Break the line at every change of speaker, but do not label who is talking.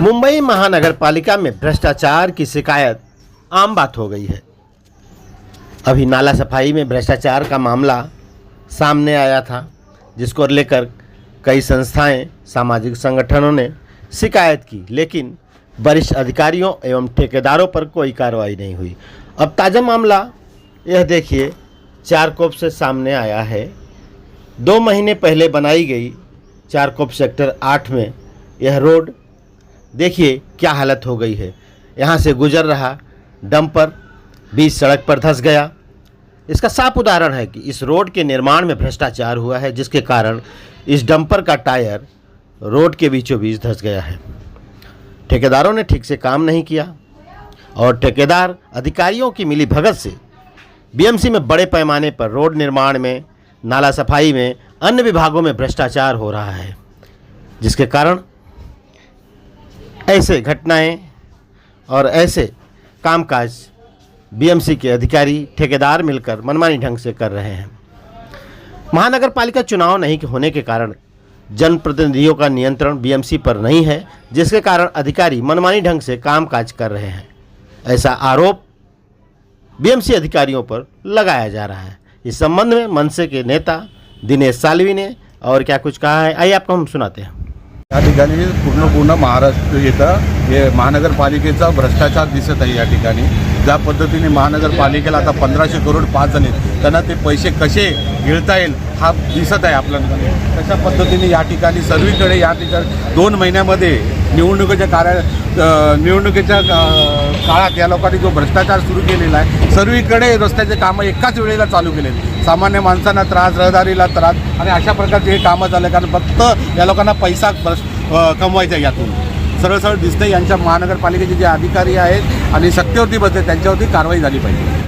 मुंबई महानगर पालिका में भ्रष्टाचार की शिकायत आम बात हो गई है। अभी नाला सफाई में भ्रष्टाचार का मामला सामने आया था, जिसको लेकर कई संस्थाएं, सामाजिक संगठनों ने शिकायत की, लेकिन वरिष्ठ अधिकारियों एवं ठेकेदारों पर कोई कार्रवाई नहीं हुई। अब ताज़ा मामला यह देखिए, चारकोप से सामने आया है। 2 महीने पहले बनाई गई चारकोप सेक्टर 8 में यह रोड देखिए क्या हालत हो गई है। यहाँ से गुजर रहा डंपर बीच सड़क पर धंस गया। इसका साफ उदाहरण है कि इस रोड के निर्माण में भ्रष्टाचार हुआ है, जिसके कारण इस डंपर का टायर रोड के बीचों बीच धंस गया है। ठेकेदारों ने ठीक से काम नहीं किया और ठेकेदार अधिकारियों की मिलीभगत से बीएमसी में बड़े पैमाने पर रोड निर्माण में, नाला सफाई में, अन्य विभागों में भ्रष्टाचार हो रहा है, जिसके कारण ऐसे घटनाएं और ऐसे कामकाज बीएमसी के अधिकारी, ठेकेदार मिलकर मनमानी ढंग से कर रहे हैं। महानगर पालिका चुनाव नहीं होने के कारण जनप्रतिनिधियों का नियंत्रण बीएमसी पर नहीं है, जिसके कारण अधिकारी मनमानी ढंग से कामकाज कर रहे हैं। ऐसा आरोप बीएमसी अधिकारियों पर लगाया जा रहा है। इस संबंध में मनसे के नेता दिनेश सालवी ने और क्या कुछ कहा है, आइए आपको हम सुनाते हैं।
या ठिकाणी पूर्ण महाराष्ट्र इथं हे महानगरपालिकेचा भ्रष्टाचार दिसत आहे। या ठिकाणी ज्या पद्धतीने महानगरपालिकेला आता 1500 करोड पास झाले, त्यांना ते पैसे कसे गिळता येईल हा दिसत आहे आपल्याला। तशा पद्धतीने या ठिकाणी सर्वीकडे या ठिकाणी 2 महिन्यामध्ये निवडणुकीच्या काळात या लोकांनी जो भ्रष्टाचार सुरू केलेला आहे, सर्वीकडे रस्त्याचे कामं एकाच वेळेला चालू केले। सामान्य माणसांना त्रास, रहदारीला त्रास आणि अशा प्रकारचे हे कामं झाले, कारण फक्त या लोकांना पैसा कमवायचा यातून। सरळ सरळ दिसते यांच्या महानगरपालिकेचे जे अधिकारी आहेत आणि सत्तेवरती बसले त्यांच्यावरती कारवाई झाली पाहिजे।